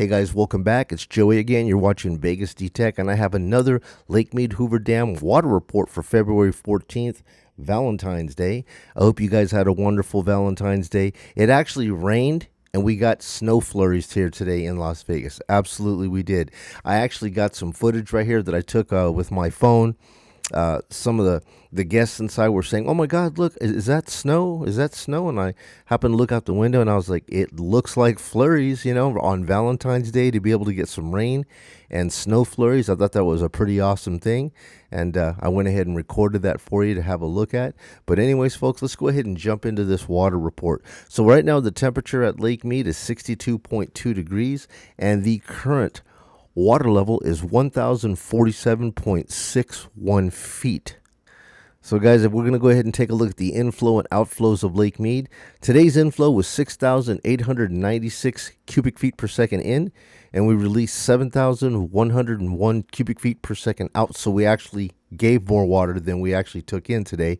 Hey guys, welcome back. It's Joey again. You're watching Vegas D-Tech, and I have another Lake Mead Hoover Dam water report for February 14th, Valentine's Day. I hope you guys had a wonderful Valentine's Day. It actually rained, and we got snow flurries here today in Las Vegas. Absolutely, we did. I actually got some footage right here that I took with my phone. Some of the guests inside were saying, "Oh my God, look, is that snow? Is that snow?" And I happened to look out the window, and I was like, "It looks like flurries, on Valentine's Day to be able to get some rain and snow flurries." I thought that was a pretty awesome thing, and I went ahead and recorded that for you to have a look at. But anyways, folks, let's go ahead and jump into this water report. So right now, the temperature at Lake Mead is 62.2 degrees, and the current water level is 1,047.61 feet. So guys, if we're going to go ahead and take a look at the inflow and outflows of Lake Mead, today's inflow was 6,896 cubic feet per second in, and we released 7,101 cubic feet per second out. So we actually gave more water than we actually took in today.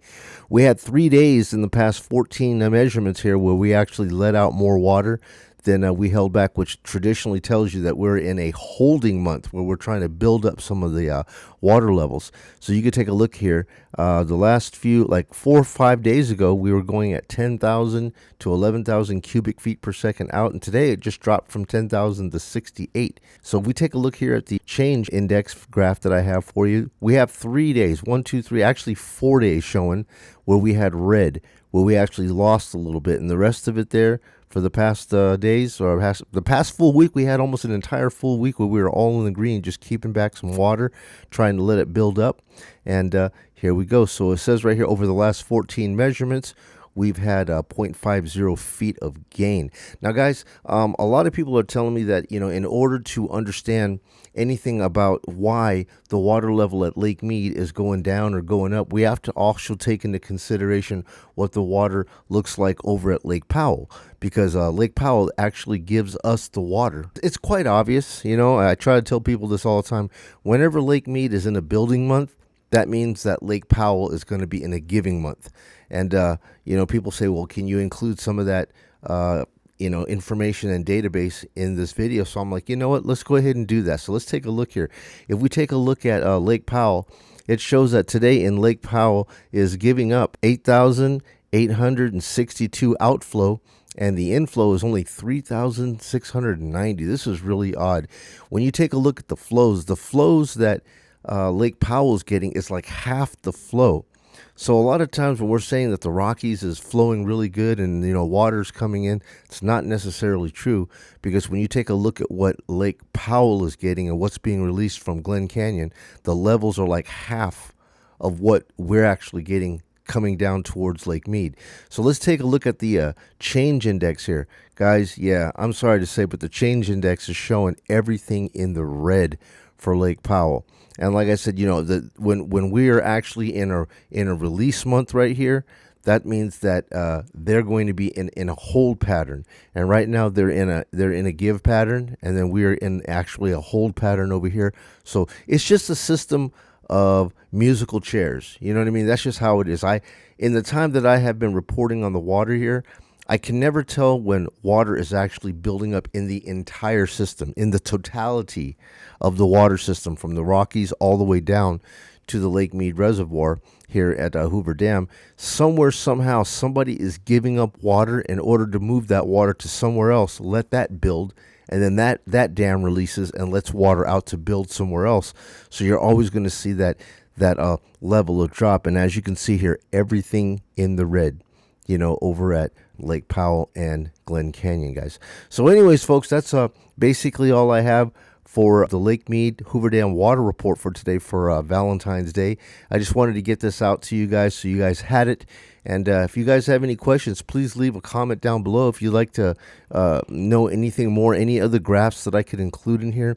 We had 3 days in the past 14 measurements here where we actually let out more water than we held back, which traditionally tells you that we're in a holding month where we're trying to build up some of the water levels. So you could take a look here. The last few, like 4 or 5 days ago, we were going at 10,000 to 11,000 cubic feet per second out, and today it just dropped from 10,000 to 68. So if we take a look here at the change index graph that I have for you, we have 3 days, 1, 2, 3, actually 4 days showing where we had red, where we actually lost a little bit, and the rest of it there for the past days, or the past full week, we had almost an entire full week where we were all in the green, just keeping back some water, trying to let it build up. And here we go. So it says right here, over the last 14 measurements, we've had 0.50 feet of gain. Now, guys, a lot of people are telling me that, in order to understand anything about why the water level at Lake Mead is going down or going up, we have to also take into consideration what the water looks like over at Lake Powell, because Lake Powell actually gives us the water. It's quite obvious, I try to tell people this all the time. Whenever Lake Mead is in a building month, that means that Lake Powell is going to be in a giving month. And, people say, well, can you include some of that, information and database in this video? So I'm like, you know what, let's go ahead and do that. So let's take a look here. If we take a look at Lake Powell, it shows that today in Lake Powell is giving up 8,862 outflow, and the inflow is only 3,690. This is really odd. When you take a look at the flows that Lake Powell is getting is like half the flow. So a lot of times when we're saying that the Rockies is flowing really good and, water's coming in, it's not necessarily true, because when you take a look at what Lake Powell is getting and what's being released from Glen Canyon, the levels are like half of what we're actually getting coming down towards Lake Mead. So let's take a look at the change index here. Guys, yeah, I'm sorry to say, but the change index is showing everything in the red for Lake Powell. And like I said, when we are actually in a release month right here, that means that they're going to be in a hold pattern. And right now they're in a give pattern, and then we're in actually a hold pattern over here. So it's just a system of musical chairs. You know what I mean? That's just how it is. In the time that I have been reporting on the water here, I can never tell when water is actually building up in the entire system, in the totality of the water system, from the Rockies all the way down to the Lake Mead Reservoir here at Hoover Dam. Somewhere, somehow, somebody is giving up water in order to move that water to somewhere else, let that build, and then that dam releases and lets water out to build somewhere else. So you're always going to see that level of drop. And as you can see here, everything in the red, over at Lake Powell and Glen Canyon, guys. So anyways, folks, that's basically all I have for the Lake Mead Hoover Dam water report for today for Valentine's Day. I just wanted to get this out to you guys so you guys had it. And if you guys have any questions, please leave a comment down below if you'd like to know anything more, any other graphs that I could include in here.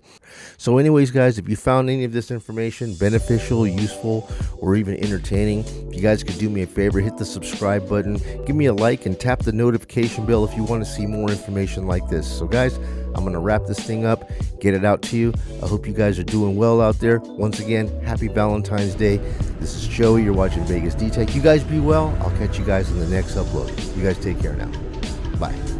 So anyways, guys, if you found any of this information beneficial, useful, or even entertaining, if you guys could do me a favor, hit the subscribe button, give me a like, and tap the notification bell if you want to see more information like this. So guys, I'm going to wrap this thing up, get it out to you. I hope you guys are doing well out there. Once again, happy Valentine's Day. This is Joey. You're watching Vegas D-Tech. You guys be well. I'll catch you guys in the next upload. You guys take care now. Bye.